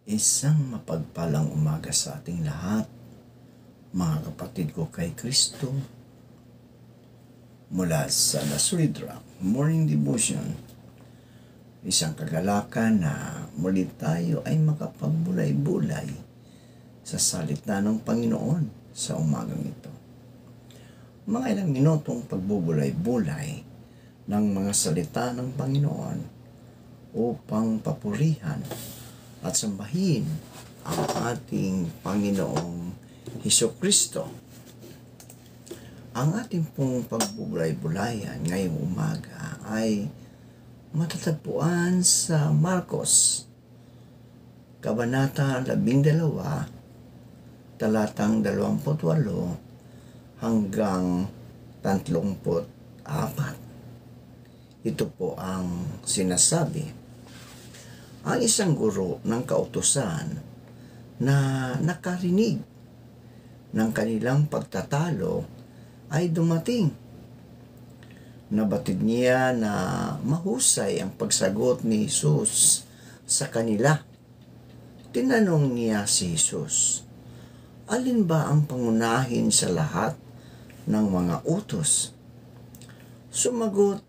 Isang mapagpalang umaga sa ating lahat, mga kapatid ko kay Kristo. Mula sa The Solid Rock Morning Devotion, isang kagalakan na muli tayo ay makapagbulay-bulay sa salita ng Panginoon sa umagang ito. Mga ilang minutong pagbubulay-bulay ng mga salita ng Panginoon upang papurihan at sambahin ang ating Panginoong Hesukristo. Ang ating pong pagbubulay-bulayan ngayong umaga ay matatagpuan sa Marcos, Kabanata 12, talatang 28 hanggang 34. Ito po ang sinasabi. Ang isang guro ng kautusan na nakarinig ng kanilang pagtatalo ay dumating. Nabatid niya na mahusay ang pagsagot ni Jesus sa kanila. Tinanong niya si Jesus, alin ba ang pangunahin sa lahat ng mga utos? Sumagot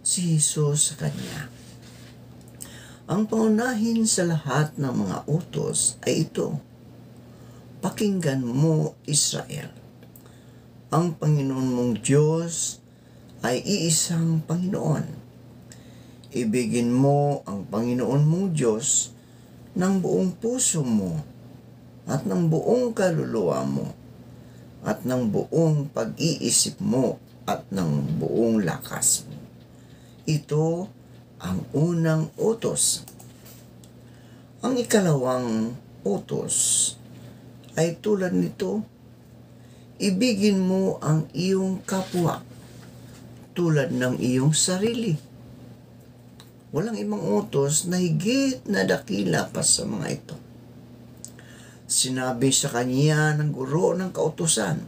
si Jesus sa kanya, ang pangunahin sa lahat ng mga utos ay ito, pakinggan mo, Israel. Ang Panginoon mong Diyos ay iisang Panginoon. Ibigin mo ang Panginoon mong Diyos ng buong puso mo at ng buong kaluluwa mo at ng buong pag-iisip mo at ng buong lakas mo. Ito ang unang utos. Ang ikalawang utos ay tulad nito, ibigin mo ang iyong kapwa tulad ng iyong sarili. Walang ibang utos na higit na dakila pa sa mga ito. Sinabi sa kanya ng guro ng kautusan,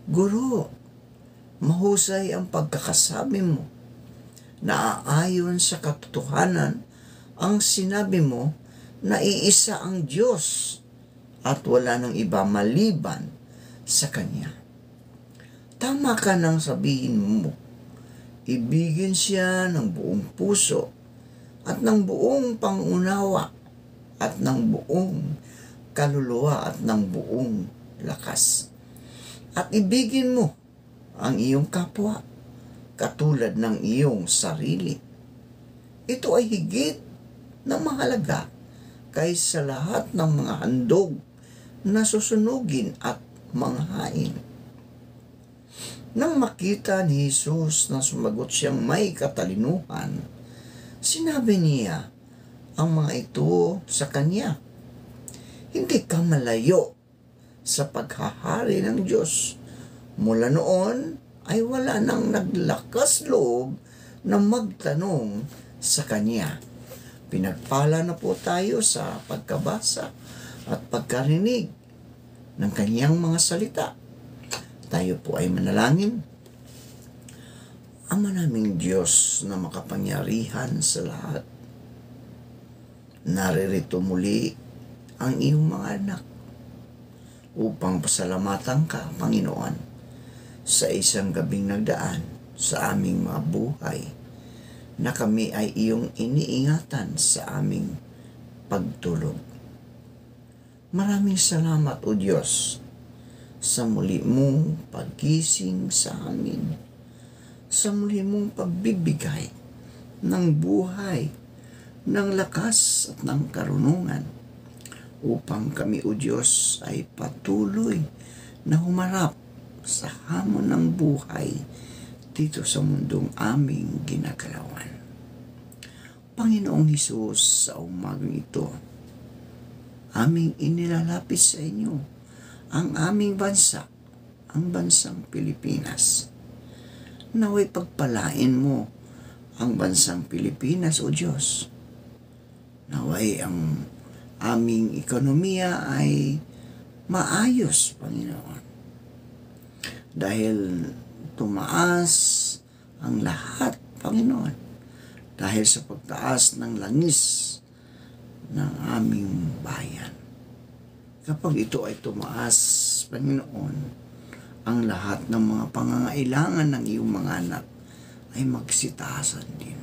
Guro, mahusay ang pagkakasabi mo. Naaayon sa katotohanan ang sinabi mo na iisa ang Diyos at wala nang iba maliban sa Kanya. Tama ka nang sabihin mo, ibigin siya ng buong puso at ng buong pangunawa at ng buong kaluluwa at ng buong lakas. At ibigin mo ang iyong kapwa katulad ng iyong sarili. Ito ay higit na mahalaga kaysa lahat ng mga handog na susunugin at manghain. Nang makita ni Jesus na sumagot siyang may katalinuhan, sinabi niya ang mga ito sa kanya, hindi ka malayo sa paghahari ng Diyos. Mula noon, ay wala nang naglakas loob na magtanong sa kanya. Pinagpala na po tayo sa pagkabasa at pagkarinig ng kanyang mga salita. Tayo po ay manalangin. Ama naming Diyos na makapangyarihan sa lahat, naririto muli ang iyong mga anak upang pasalamatan ka, Panginoon, sa isang gabing nagdaan sa aming mga buhay na kami ay iyong iniingatan sa aming pagtulog. Maraming salamat, O Diyos, sa muli mong paggising sa amin, sa muli mong pagbibigay ng buhay, ng lakas at ng karunungan upang kami, O Diyos, ay patuloy na humarap sa hamon ng buhay dito sa mundong aming ginagalawan. Panginoong Hesus, sa umagang ito, aming inilalapit sa inyo ang aming bansa, ang bansang Pilipinas. Naway pagpalain mo ang bansang Pilipinas, O Diyos. Naway ang aming ekonomiya ay maayos, Panginoon. Dahil tumaas ang lahat, Panginoon, dahil sa pagtaas ng langis, ng aming bayan. Kapag ito ay tumaas, Panginoon, ang lahat ng mga pangangailangan ng iyong mga anak ay magsitasan din.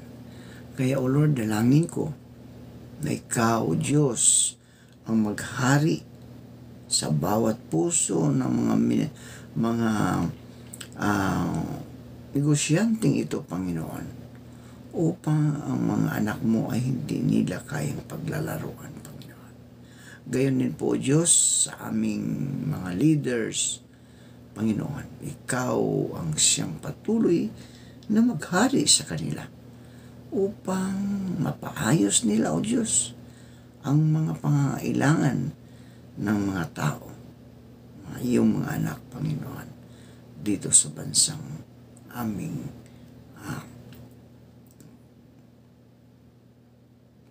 Kaya, O Lord, dalangin ko na Ikaw, O Diyos, ang maghari sa bawat puso ng mga negosyanteng ito, Panginoon, upang ang mga anak mo ay hindi nila kayang paglalaruan, Panginoon. Gayon din po, Diyos, sa aming mga leaders, Panginoon, Ikaw ang siyang patuloy na maghari sa kanila upang mapaayos nila, O Diyos, ang mga pangangailangan ng mga tao, mga iyong mga anak, Panginoon, dito sa bansang aming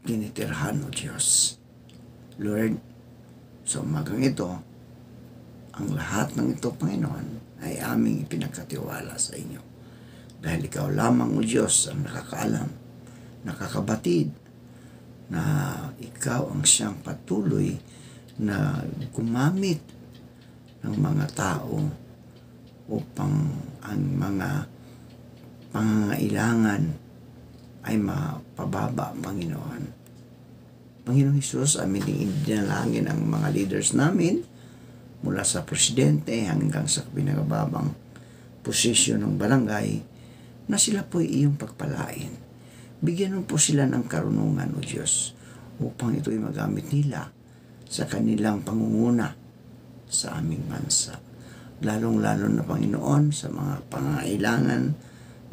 tinitirhan, O Diyos. Lord, sa umagang ito, ang lahat ng ito, Panginoon, ay aming ipinagkatiwala sa inyo. Dahil Ikaw lamang, O Diyos, ang nakakaalam, nakakabatid, na Ikaw ang siyang patuloy na gumamit ng mga tao upang ang mga pangangailangan ay mapababa, Panginoon. Panginoong Hesus, amin dinalangin ang mga leaders namin mula sa presidente hanggang sa pinakababang posisyon ng barangay na sila po ay iyong pagpalain. Bigyan mo po sila ng karunungan, O Diyos, upang ito'y magamit nila sa kanilang pangunguna sa aming bansa. Lalong-lalo na, Panginoon, sa mga pangangailangan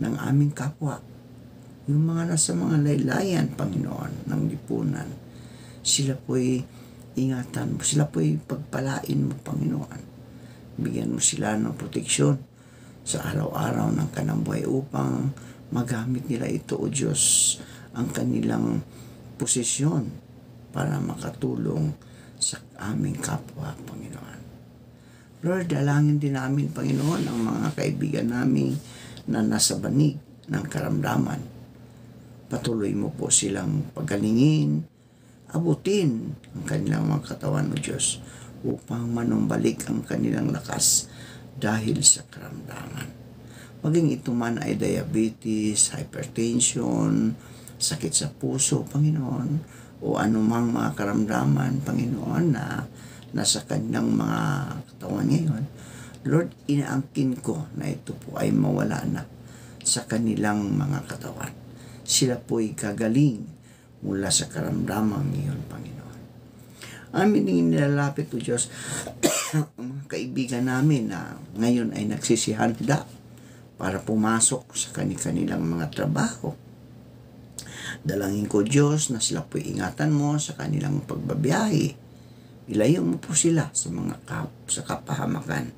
ng aming kapwa. Yung mga nasa mga laylayan, Panginoon, ng lipunan, sila po'y ingatan mo, sila po'y pagpalain mo, Panginoon. Bigyan mo sila ng proteksyon sa araw-araw ng kanang buhay upang magamit nila ito, O Diyos, ang kanilang posisyon para makatulong sa aming kapwa, Panginoon. Lord, dalangin din namin, Panginoon, ang mga kaibigan namin na nasa banig ng karamdaman. Patuloy mo po silang pagalingin, abutin ang kanilang mga katawan, O Diyos, upang manumbalik ang kanilang lakas dahil sa karamdaman. Maging ito man ay diabetes, hypertension, sakit sa puso, Panginoon, o anumang mga karamdaman, Panginoon, na nasa kanilang mga katawan ngayon. Lord, inaangkin ko na ito po ay mawala na sa kanilang mga katawan. Sila po'y kagaling mula sa karamdaman ngayon, Panginoon. Amin din nilalapit, O Diyos, ang mga kaibigan namin na ngayon ay nagsisihanda para pumasok sa kanilang mga trabaho. Dalangin ko, Diyos, na sila po'y ingatan mo sa kanilang pagbabiyahe. Ilayo mo po sila sa mga sa kapahamakan,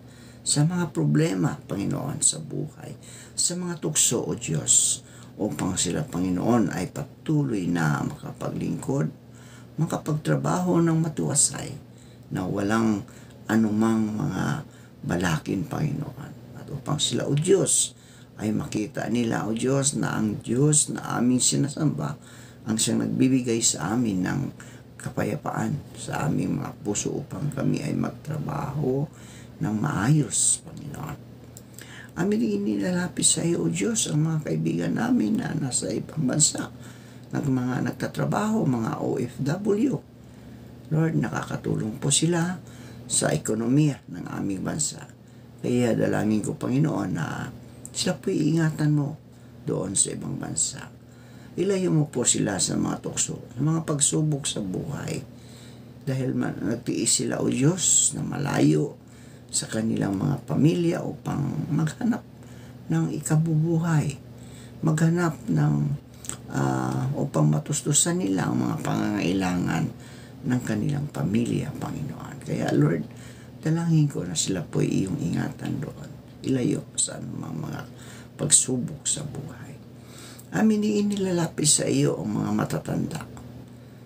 sa mga problema, Panginoon, sa buhay, sa mga tukso, O Diyos, upang sila, Panginoon, ay patuloy na makapaglingkod, makapagtrabaho ng matiwasay, na walang anumang mga balakin, Panginoon. At upang sila, O Diyos, ay makita nila, O Diyos, na ang Diyos na aming sinasamba ang siyang nagbibigay sa amin ng kapayapaan sa aming mga puso upang kami ay magtrabaho ng maayos, Panginoon. Amin din nilalapit sa iyo, O Diyos, ang mga kaibigan namin na nasa ibang bansa, ng mga nagtatrabaho, mga OFW. Lord, nakakatulong po sila sa ekonomiya ng aming bansa. Kaya dalangin ko, Panginoon, na sila po'y ingatan mo doon sa ibang bansa. Ilayo mo po sila sa mga tukso, sa mga pagsubok sa buhay. Dahil nagtiis sila, O Diyos, na malayo sa kanilang mga pamilya upang maghanap ng ikabubuhay. Maghanap ng upang matustusan nila ang mga pangangailangan ng kanilang pamilya, Panginoon. Kaya, Lord, dalangin ko na sila po'y iyong ingatan doon. Ilayo sa mga pagsubok sa buhay. Amin din nilalapit sa iyo ang mga matatanda.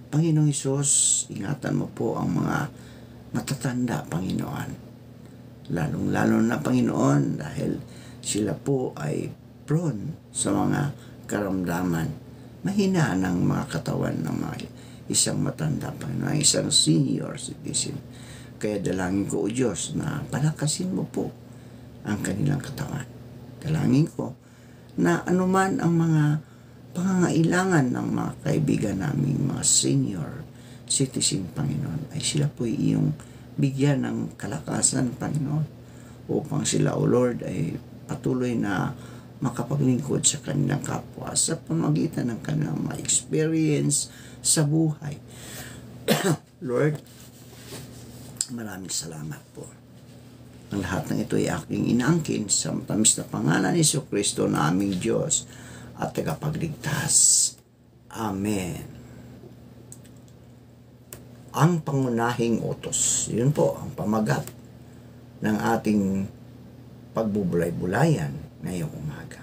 Panginoong Hesus, ingatan mo po ang mga matatanda, Panginoon. Lalong-lalo na, Panginoon, dahil sila po ay prone sa mga karamdaman. Mahina ng mga katawan ng mga isang matanda, Panginoon, isang senior citizen. Kaya dalangin ko, O Diyos, na palakasin mo po ang kanilang katawan. Dalangin ko na anuman ang mga pangangailangan ng mga kaibigan naming mga senior citizen, Panginoon, ay sila po iyong bigyan ng kalakasan, Panginoon, upang sila, O Lord, ay patuloy na makapaglingkod sa kanilang kapwa sa pamagitan ng kanilang mga experience sa buhay. Lord, maraming salamat po. Ang lahat ng ito ay aking inaangkin sa matamis na pangalan ni Jesucristo na aming Diyos at tagapagligtas. Amen. Ang pangunahing utos. Yun po ang pamagat ng ating pagbubulay-bulayan ngayong umaga.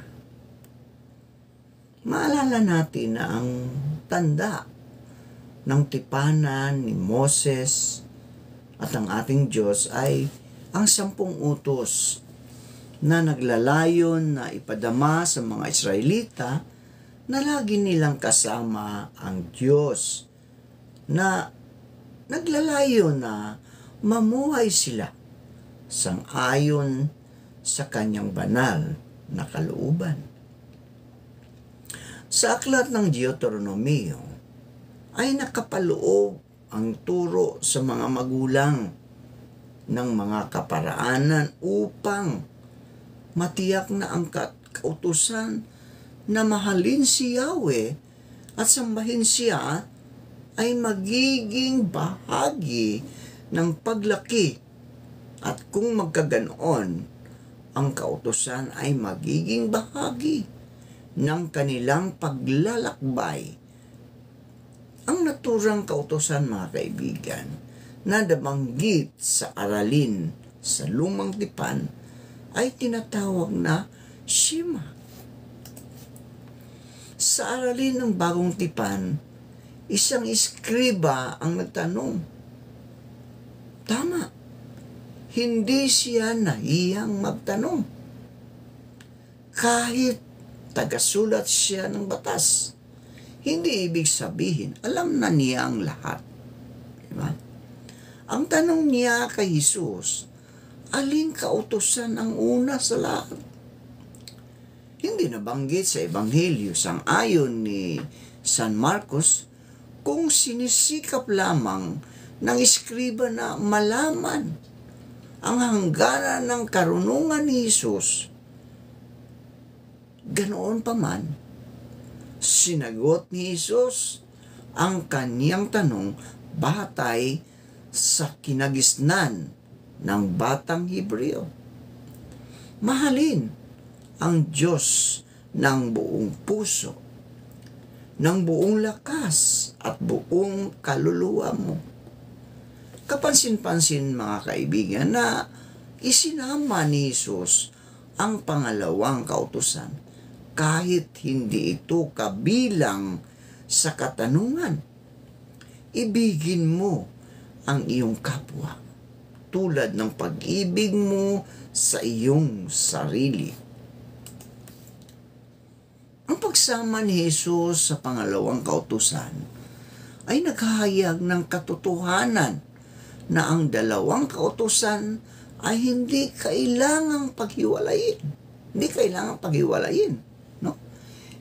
Maalala natin na ang tanda ng tipanan ni Moses at ang ating Diyos ay ang 10 utos na naglalayon na ipadama sa mga Israelita na lagi nilang kasama ang Diyos, na naglalayo na mamuhay sila sang-ayon sa kanyang banal na kalooban. Sa aklat ng Deuteronomio ay nakapaloob ang turo sa mga magulang ng mga kaparaanan upang matiyak na ang kautusan na mahalin si Yahweh at sambahin siya ay magiging bahagi ng paglaki, at kung magkaganoon, ang kautusan ay magiging bahagi ng kanilang paglalakbay. Ang naturang kautusan, mga kaibigan, na nabanggit sa aralin sa Lumang Tipan ay tinatawag na Shema. Sa aralin ng Bagong Tipan, isang iskriba ang nagtanong. Tama. Hindi siya nahiyang magtanong. Kahit tagasulat siya ng batas, hindi ibig sabihin, alam na niya ang lahat. Diba? Ang tanong niya kay Jesus, aling kautusan ang una sa lahat? Hindi nabanggit sa Ebanghelyo sang-ayon ni San Marcos kung sinisikap lamang ng iskriba na malaman ang hangganan ng karunungan ni Jesus. Ganoon pa man, sinagot ni Jesus ang kaniyang tanong batay sa kinagisnan ng batang Hebreo. Mahalin ang Diyos ng buong puso, ng buong lakas at buong kaluluwa mo. Kapansin-pansin, mga kaibigan, na isinama ni Jesus ang pangalawang kautusan kahit hindi ito kabilang sa katanungan. Ibigin mo ang iyong kapwa tulad ng pag-ibig mo sa iyong sarili. Ang pagsama ni Jesus sa pangalawang kautusan ay naghahayag ng katotohanan na ang dalawang kautusan ay hindi kailangang paghiwalayin. Hindi kailangang paghiwalayin. No?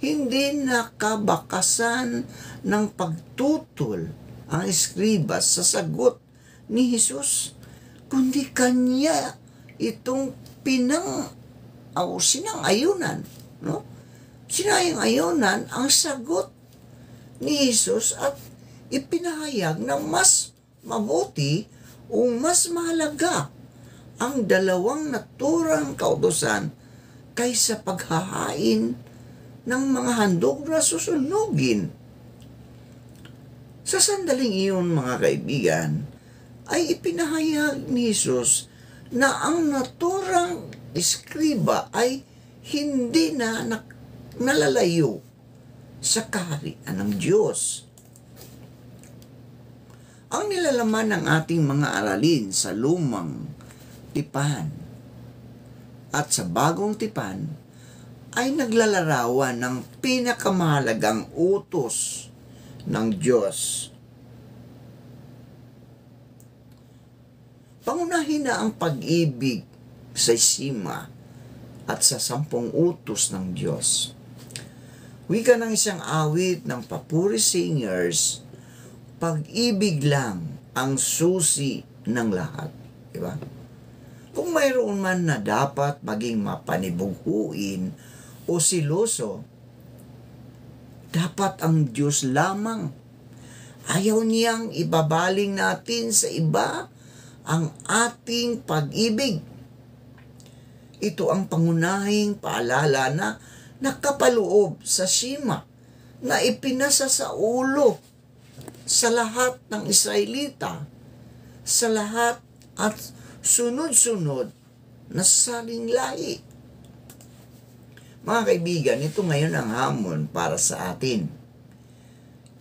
Hindi nakabakasan ng pagtutol ang iskriba sa sagot ni Jesus, kundi kanya itong sinang-ayunan. No? Sinayang-ayunan ang sagot ni Jesus at ipinahayag na mas mabuti o mas mahalaga ang dalawang naturang kautusan kaysa paghahain ng mga handog na susunugin. Sa sandaling iyon, mga kaibigan, ay ipinahayag ni Jesus na ang naturang iskriba ay hindi na nalalayo sa kaharian ng Diyos. Ang nilalaman ng ating mga aralin sa Lumang Tipan at sa Bagong Tipan ay naglalarawan ng pinakamahalagang utos ng Diyos Pangunahin na ang pag-ibig sa sima at sa 10 utos ng Diyos. Wika ng isang awit ng Papuri Singers, pag-ibig lang ang susi ng lahat. Diba? Kung mayroon man na dapat maging mapanibuhuin o siloso, dapat ang Diyos lamang. Ayaw niyang ibabaling natin sa iba ang ating pag-ibig. Ito ang pangunahing paalala na nakapaloob sa sima na ipinasa sa ulo sa lahat ng Israelita, sa lahat at sunod-sunod na saling lahi. Mga kaibigan, ito ngayon ang hamon para sa atin.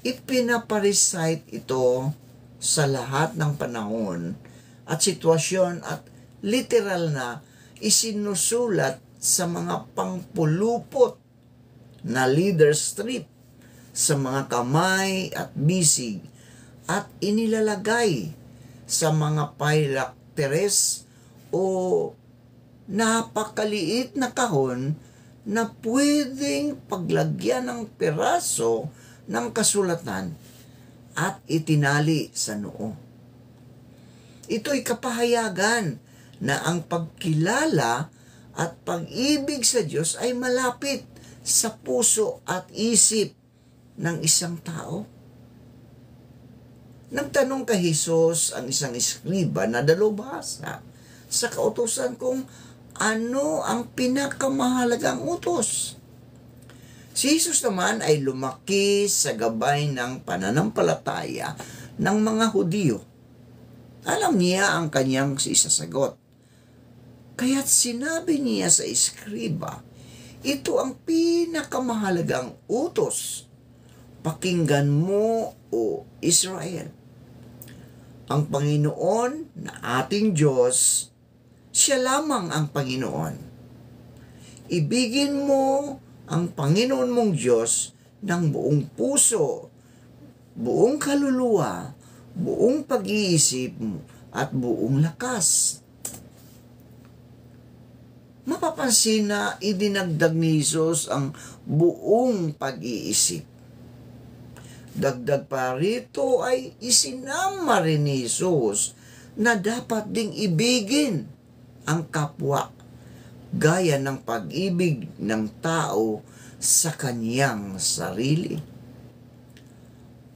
Ipinaparecite ito sa lahat ng panahon at sitwasyon at literal na isinusulat sa mga pangpulupot na leader strip sa mga kamay at bisig at inilalagay sa mga phylacteries o napakaliit na kahon na pwedeng paglagyan ng piraso ng kasulatan at itinali sa noo. Ito'y kapahayagan na ang pagkilala at pag-ibig sa Diyos ay malapit sa puso at isip ng isang tao. Nagtanong kay Jesus ang isang eskriba na dalubhasa sa kautusan kung ano ang pinakamahalagang utos. Si Jesus naman ay lumaki sa gabay ng pananampalataya ng mga Hudyo. Alam niya ang kanyang isasagot. Kaya't sinabi niya sa eskriba, ito ang pinakamahalagang utos. Pakinggan mo, o Israel. Ang Panginoon na ating Diyos, siya lamang ang Panginoon. Ibigin mo ang Panginoon mong Diyos ng buong puso, buong kaluluwa, buong pag-iisip at buong lakas. Mapapansin na idinagdag ni Jesus ang buong pag-iisip. Dagdag pa rito ay isinama rin ni Jesus na dapat ding ibigin ang kapwa gaya ng pag-ibig ng tao sa kanyang sarili.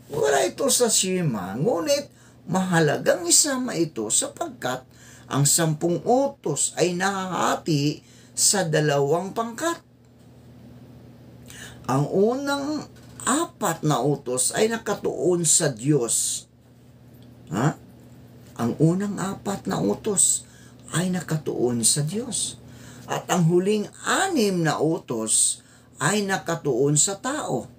Wala ito sa sima, ngunit mahalagang isama ito sapagkat ang 10 utos ay nahahati sa 2 pangkat. Ang unang 4 na utos ay nakatuon sa Diyos. Ang unang 4 na utos ay nakatuon sa Diyos. At ang huling 6 na utos ay nakatuon sa tao.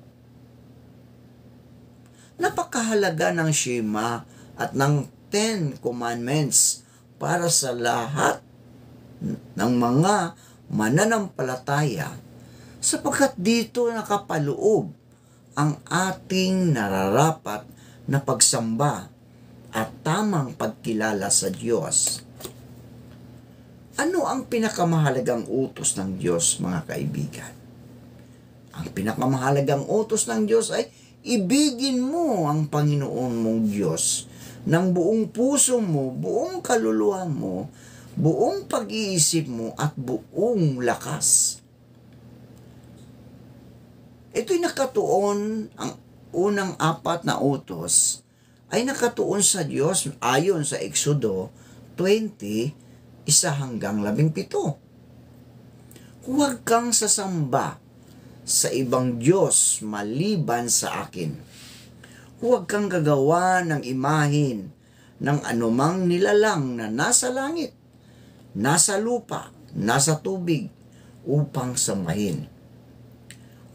Napakahalaga ng Shema at ng 10 Commandments para sa lahat ng mga mananampalataya sapagkat dito nakapaloob ang ating nararapat na pagsamba at tamang pagkilala sa Diyos. Ano ang pinakamahalagang utos ng Diyos, mga kaibigan? Ang pinakamahalagang utos ng Diyos ay ibigin mo ang Panginoon mong Diyos ng buong puso mo, buong kaluluwa mo, buong pag-iisip mo at buong lakas. Ito'y nakatuon, ang unang 4 na utos ay nakatuon sa Diyos ayon sa Exodo 20, 1-17. Huwag kang sasamba sa ibang Diyos maliban sa akin. Huwag kang gagawa ng imahin ng anumang nilalang na nasa langit, nasa lupa, nasa tubig, upang sambahin.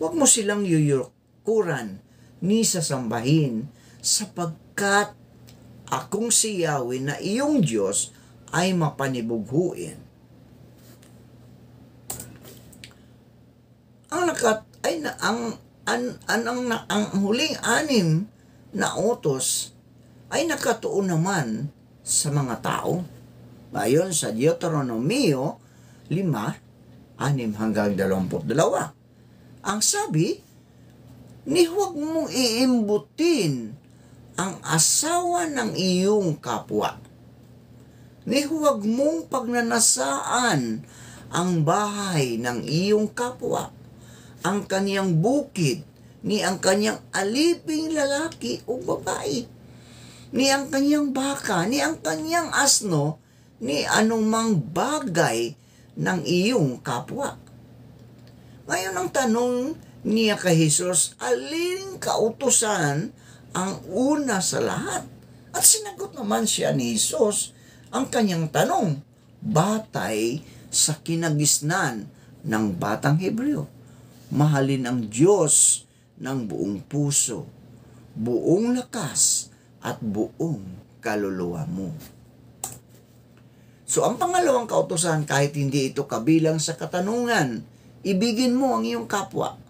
Huwag mo silang yuyukuran ni sasambahin sapagkat akong si Yahweh na iyong Diyos ay mapanibughuin. Ang huling 6 na utos ay nakatuon naman sa mga tao. Ayon sa Deuteronomio 5:6-22. Ang sabi, ni huwag mong iimbutin ang asawa ng iyong kapwa. Ni huwag mong pagnanasaan ang bahay ng iyong kapwa, ang kaniyang bukid, ni ang kaniyang aliping lalaki o babae, ni ang kaniyang baka, ni ang kaniyang asno, ni anumang bagay ng iyong kapwa. Ngayon ang tanong niya kay Jesus, alin kautusan ang una sa lahat? At sinagot naman siya ni Jesus ang kanyang tanong, batay sa kinagisnan ng batang Hebreo. Mahalin ang Diyos ng buong puso, buong lakas, at buong kaluluwa mo. So ang pangalawang kautusan, kahit hindi ito kabilang sa katanungan, ibigin mo ang iyong kapwa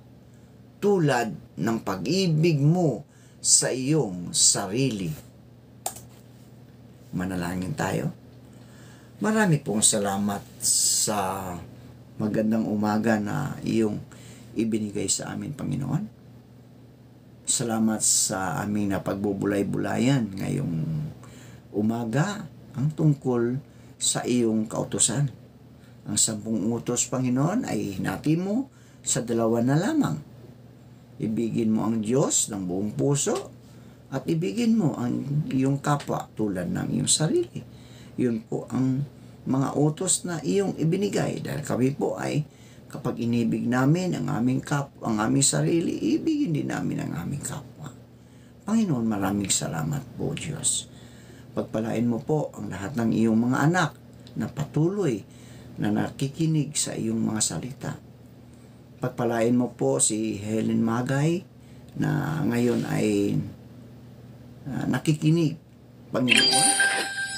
tulad ng pag-ibig mo sa iyong sarili. Manalangin tayo. Marami pong salamat sa magandang umaga na iyong ibinigay sa amin, Panginoon. Salamat sa aming napagbubulay-bulayan ngayong umaga ang tungkol sa iyong kautusan. Ang 10 utos, Panginoon, ay hinati mo sa 2 na lamang. Ibigin mo ang Diyos ng buong puso at ibigin mo ang iyong kapwa tulad ng iyong sarili. Yun po ang mga utos na iyong ibinigay dahil kami po ay kapag inibig namin ang aming sarili, ibigin din namin ang aming kapwa. Panginoon, maraming salamat po, Diyos. Pagpalain mo po ang lahat ng iyong mga anak na patuloy na nakikinig sa iyong mga salita. Pagpalain mo po si Helen Magay na ngayon ay nakikinig, Panginoon.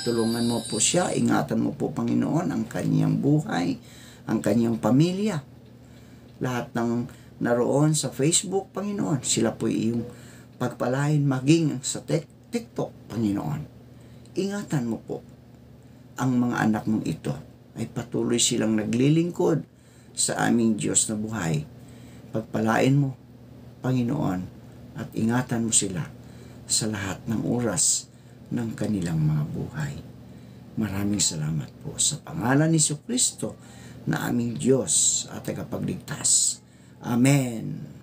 Tulungan mo po siya, ingatan mo po, Panginoon, ang kanyang buhay, ang kanyang pamilya. Lahat ng naroon sa Facebook, Panginoon, sila po iyong pagpalain maging sa TikTok, Panginoon. Ingatan mo po ang mga anak mong ito ay patuloy silang naglilingkod sa aming Diyos na buhay. Pagpalain mo, Panginoon, at ingatan mo sila sa lahat ng oras ng kanilang mga buhay. Maraming salamat po sa pangalan ni Jesucristo na aming Diyos at tagapagligtas. Amen.